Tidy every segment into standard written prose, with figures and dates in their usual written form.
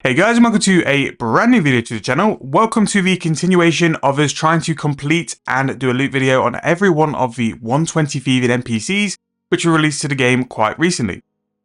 Hey guys, and welcome to a brand new video to the channel. Welcome to the continuation of us trying to complete and do a loot video on every one of the 120 Thieving NPCs which were released to the game quite recently.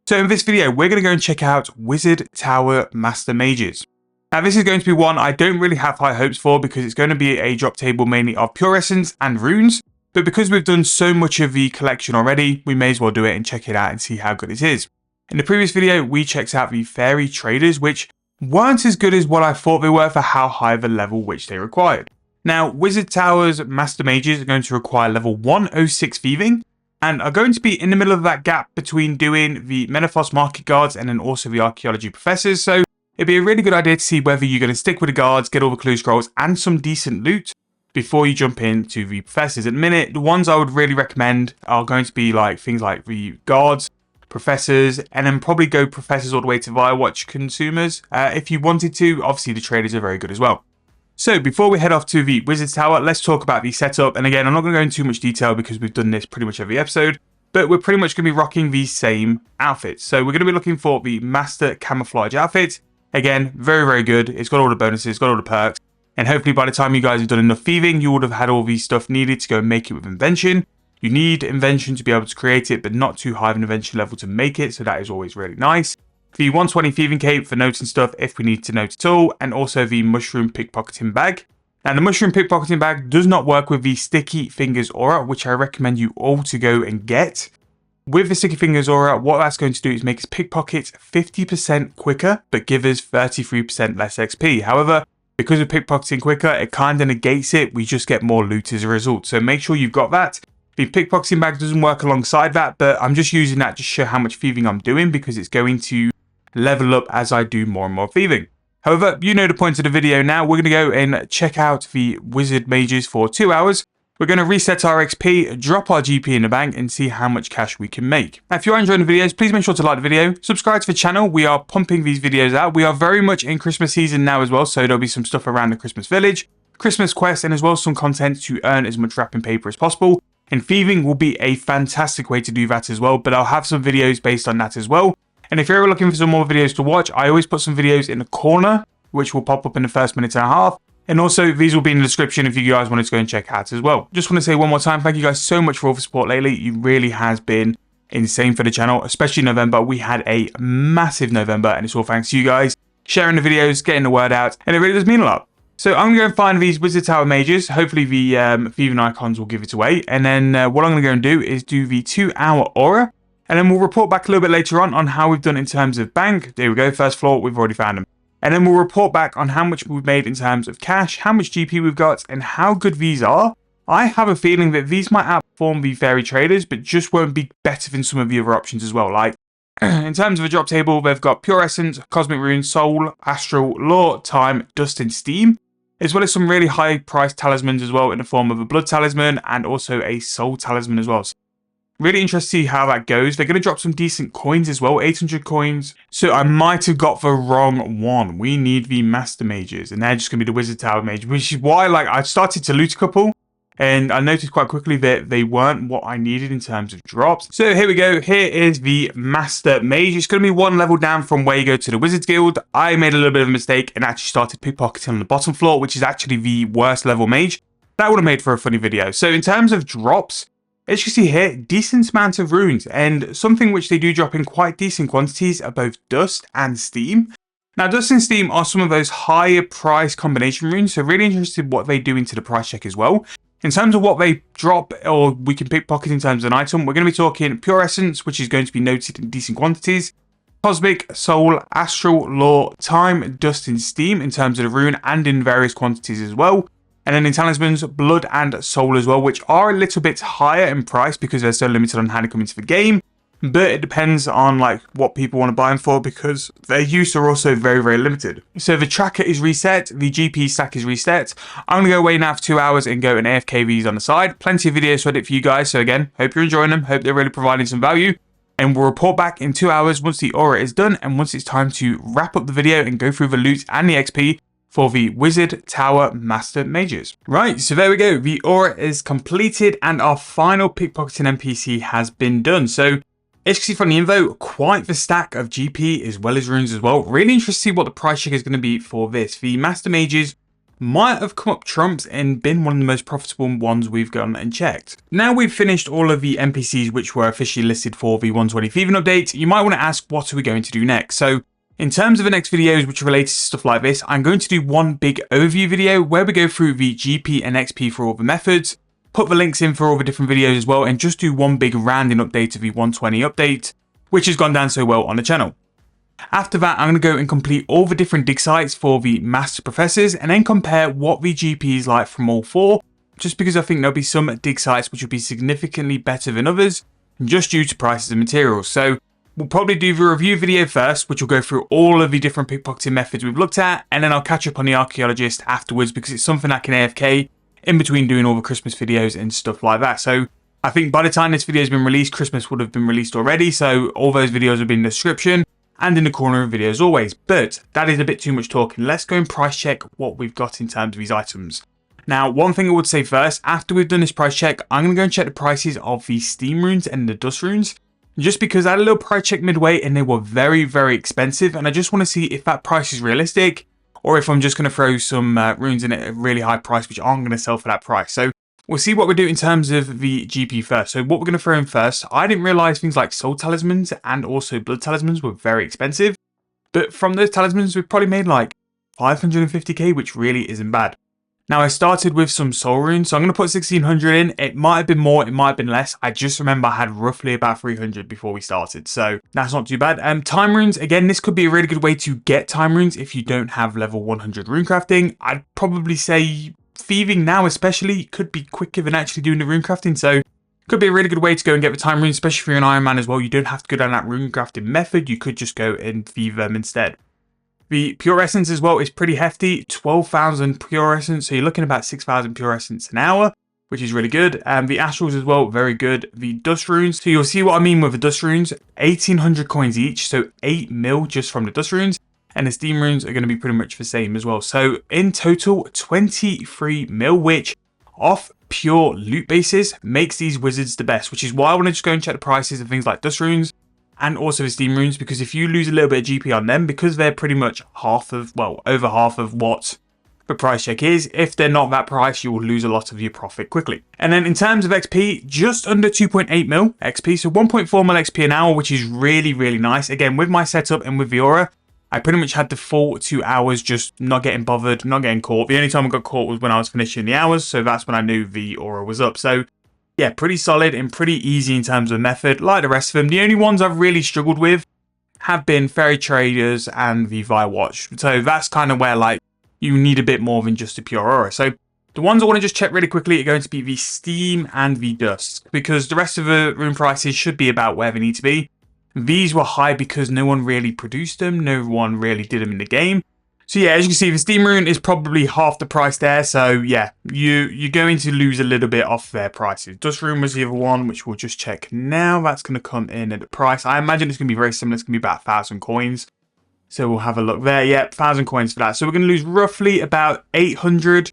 So in this video, we're going to go and check out Wizard Tower Master Mages. Now this is going to be one I don't really have high hopes for because it's going to be a drop table mainly of pure essence and runes, but because we've done so much of the collection already, we may as well do it and check it out and see how good it is. In the previous video, we checked out the fairy traders, which weren't as good as what I thought they were for how high the level which they required. Now, Wizard Tower's Master Mages are going to require level 106 Thieving, and are going to be in the middle of that gap between doing the Menethos Market Guards and then also the Archaeology Professors, so it'd be a really good idea to see whether you're going to stick with the Guards, get all the clue scrolls and some decent loot before you jump into the Professors. At the minute, the ones I would really recommend are going to be like things like the Guards, Professors, and then probably go Professors all the way to Firewatch Consumers if you wanted to. Obviously the traders are very good as well. So before we head off to the Wizard's Tower, let's talk about the setup. And again, I'm not going to go into too much detail because we've done this pretty much every episode, but we're pretty much going to be rocking the same outfits. So we're going to be looking for the Master Camouflage outfit. Again, very, very good. It's got all the bonuses, got all the perks, and hopefully by the time you guys have done enough thieving, you would have had all the stuff needed to go and make it with invention. You need invention to be able to create it, but not too high of an invention level to make it, so that is always really nice. The 120 Thieving Cape for noting stuff if we need to note at all, and also the Mushroom Pickpocketing Bag. Now the Mushroom Pickpocketing Bag does not work with the Sticky Fingers Aura, which I recommend you all to go and get. With the Sticky Fingers Aura, what that's going to do is make us pickpocket 50% quicker, but give us 33% less XP. However, because we're pickpocketing quicker, it kind of negates it. We just get more loot as a result, so make sure you've got that. The pickpocketing bag doesn't work alongside that, but I'm just using that to show how much thieving I'm doing because it's going to level up as I do more and more thieving. However, you know the point of the video now. We're going to go and check out the Wizard Mages for 2 hours. We're going to reset our XP, drop our GP in the bank, and see how much cash we can make. Now, if you are enjoying the videos, please make sure to like the video, subscribe to the channel. We are pumping these videos out. We are very much in Christmas season now as well, so there'll be some stuff around the Christmas village, Christmas quest, and as well as some content to earn as much wrapping paper as possible. And thieving will be a fantastic way to do that as well, but I'll have some videos based on that as well. And if you're ever looking for some more videos to watch, I always put some videos in the corner, which will pop up in the first minute and a half. And also, these will be in the description if you guys wanted to go and check out as well. Just want to say one more time, thank you guys so much for all the support lately. It really has been insane for the channel, especially November. We had a massive November, and it's all thanks to you guys sharing the videos, getting the word out, and it really does mean a lot. So I'm going to go and find these Wizard Tower Mages. Hopefully the thieving icons will give it away. And then what I'm going to go and do is do the 2-hour aura. And then we'll report back a little bit later on how we've done in terms of bank. There we go, first floor, we've already found them. And then we'll report back on how much we've made in terms of cash, how much GP we've got, and how good these are. I have a feeling that these might outperform the fairy traders, but just won't be better than some of the other options as well. Like, in terms of a drop table, they've got Pure Essence, Cosmic Rune, Soul, Astral, Law, Time, Dust, and Steam, as well as some really high priced talismans as well in the form of a Blood Talisman and also a Soul Talisman as well. So really interested to see how that goes. They're going to drop some decent coins as well, 800 coins. So I might have got the wrong one. We need the Master Mages, and they're just going to be the Wizard Tower Mage, which is why I started to loot a couple. And I noticed quite quickly that they weren't what I needed in terms of drops. So here we go. Here is the Master Mage. It's going to be one level down from where you go to the Wizards Guild. I made a little bit of a mistake and actually started pickpocketing on the bottom floor, which is actually the worst level mage. That would have made for a funny video. So in terms of drops, as you see here, decent amount of runes, and something which they do drop in quite decent quantities are both Dust and Steam. Now, Dust and Steam are some of those higher price combination runes, so really interested what they do into the price check as well. In terms of what they drop or we can pickpocket in terms of an item, we're going to be talking Pure Essence, which is going to be noted in decent quantities, Cosmic, Soul, Astral, Law, Time, Dust, and Steam in terms of the rune and in various quantities as well. And then in talismans, Blood and Soul as well, which are a little bit higher in price because they're so limited on how they come into the game. But it depends on what people want to buy them for because their use are also very, very limited. So the tracker is reset, the GP stack is reset. I'm going to go away now for 2 hours and go and AFK these on the side. Plenty of videos to edit for you guys. So again, hope you're enjoying them. Hope they're really providing some value. And we'll report back in 2 hours once the aura is done and once it's time to wrap up the video and go through the loot and the XP for the Wizard Tower Master Mages. Right, so there we go. The aura is completed and our final pickpocketing NPC has been done. So As you can see from the info, quite the stack of GP as well as runes as well. Really interested to see what the price check is going to be for this. The Master Mages might have come up trumps and been one of the most profitable ones we've gone and checked. Now we've finished all of the NPCs which were officially listed for the 120 Thieving update, you might want to ask, what are we going to do next? So in terms of the next videos which are related to stuff like this, I'm going to do one big overview video where we go through the GP and XP for all the methods, put the links in for all the different videos as well, and just do one big rounding update of the 120 update, which has gone down so well on the channel. After that, I'm going to go and complete all the different dig sites for the Master Professors, and then compare what the GP is like from all four, just because I think there'll be some dig sites which will be significantly better than others, just due to prices of materials. So we'll probably do the review video first, which will go through all of the different pickpocketing methods we've looked at, and then I'll catch up on the archeologist afterwards, because it's something I can AFK in between doing all the Christmas videos and stuff like that. So I think by the time this video has been released, Christmas would have been released already, so all those videos will be in the description and in the corner of videos always. But that is a bit too much talking. Let's go and price check what we've got in terms of these items. Now, one thing I would say first, after we've done this price check, I'm going to go and check the prices of the steam runes and the dust runes, just because I had a little price check midway and they were very, very expensive, and I just want to see if that price is realistic, or if I'm just going to throw some runes in at a really high price which aren't going to sell for that price. So we'll see what we do in terms of the GP first. So what we're going to throw in first, I didn't realise things like soul talismans and also blood talismans were very expensive, but from those talismans we've probably made like 550k, which really isn't bad. Now I started with some soul runes, so I'm going to put 1600 in. It might have been more, it might have been less. I just remember I had roughly about 300 before we started, so that's not too bad. Time runes, again, this could be a really good way to get time runes if you don't have level 100 rune crafting. I'd probably say thieving now especially could be quicker than actually doing the rune crafting, so could be a really good way to go and get the time runes, especially if you're an Iron Man as well. You don't have to go down that rune crafting method, you could just go and thieve them instead. The pure essence as well is pretty hefty, 12,000 pure essence, so you're looking about 6,000 pure essence an hour, which is really good. And the astrals as well, very good. The dust runes, so you'll see what I mean with the dust runes, 1,800 coins each, so 8 mil just from the dust runes, and the steam runes are going to be pretty much the same as well. So in total, 23 mil, which off pure loot basis makes these wizards the best, which is why I want to just go and check the prices of things like dust runes and also the steam runes, because if you lose a little bit of GP on them, because they're pretty much half of, well, over half of what the price check is, if they're not that price, you will lose a lot of your profit quickly. And then in terms of XP, just under 2.8 mil XP, so 1.4 mil XP an hour, which is really, really nice. Again, with my setup and with the aura, I pretty much had the full 2 hours just not getting bothered, not getting caught. The only time I got caught was when I was finishing the hours, so that's when I knew the aura was up. So yeah, pretty solid and pretty easy in terms of method, like the rest of them. The only ones I've really struggled with have been Fairy Traders and the Vi Watch. So that's kind of where like you need a bit more than just a pure aura. So the ones I want to just check really quickly are going to be the steam and the dust, because the rest of the rune prices should be about where they need to be. These were high because no one really produced them, no one really did them in the game. So yeah, as you can see, the steam rune is probably half the price there. So yeah, you're going to lose a little bit off their prices. Dust rune was the other one, which we'll just check now. That's going to come in at the price. I imagine it's going to be very similar. It's going to be about 1,000 coins. So we'll have a look there. Yep, 1,000 coins for that. So we're going to lose roughly about 800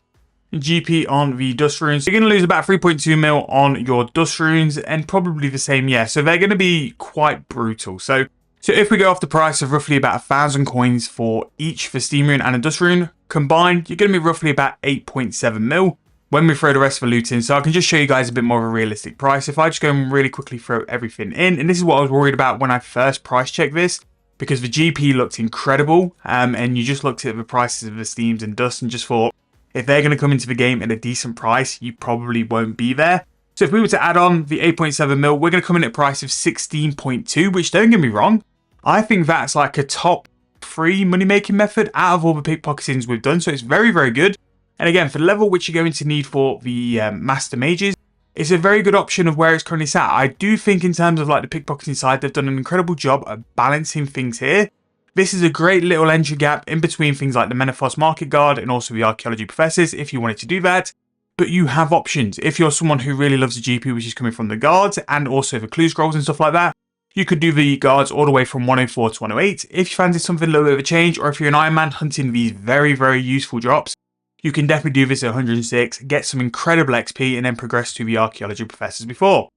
GP on the dust runes. So you're going to lose about 3.2 mil on your dust runes, and probably the same, yeah. So they're going to be quite brutal. So if we go off the price of roughly about 1,000 coins for each for steam rune and a dust rune, combined, you're going to be roughly about 8.7 mil when we throw the rest of the loot in. So I can just show you guys a bit more of a realistic price. If I just go and really quickly throw everything in, and this is what I was worried about when I first price checked this, because the GP looked incredible, and you just looked at the prices of the steams and dust and just thought, if they're going to come into the game at a decent price, you probably won't be there. So if we were to add on the 8.7 mil, we're going to come in at a price of 16.2, which, don't get me wrong, I think that's like a top 3 money making method out of all the pickpocketings we've done. So it's very, very good. And again, for the level which you're going to need for the Master Mages, it's a very good option of where it's currently sat. I do think in terms of like the pickpocketing side, they've done an incredible job of balancing things here. This is a great little entry gap in between things like the Menethos Market Guard and also the Archaeology Professors if you wanted to do that. But you have options. If you're someone who really loves the GP, which is coming from the guards and also the clue scrolls and stuff like that, you could do the guards all the way from 104 to 108. If you fancy something a little bit of a change, or if you're an Iron Man hunting these very, very useful drops, you can definitely do this at 106, get some incredible XP, and then progress to the Archaeology Professors before.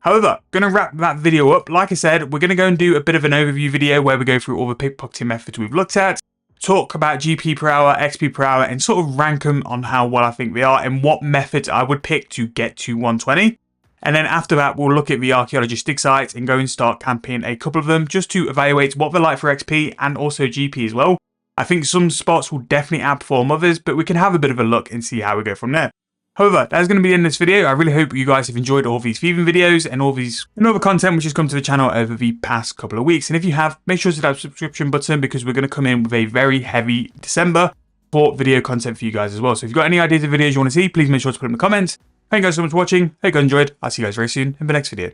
However, going to wrap that video up. Like I said, we're going to go and do a bit of an overview video where we go through all the pickpocketing methods we've looked at, talk about GP per hour, XP per hour, and sort of rank them on how well I think they are and what methods I would pick to get to 120. And then after that, we'll look at the archaeologist dig sites and go and start camping a couple of them just to evaluate what they're like for XP and also GP as well. I think some spots will definitely outperform others, but we can have a bit of a look and see how we go from there. However, that's going to be the end of this video. I really hope you guys have enjoyed all these thieving videos and all these other content which has come to the channel over the past couple of weeks. And if you have, make sure to hit that subscription button because we're going to come in with a very heavy December for video content for you guys as well. So if you've got any ideas of videos you want to see, please make sure to put them in the comments. Thank you guys so much for watching. Hope you guys enjoyed. I'll see you guys very soon in the next video.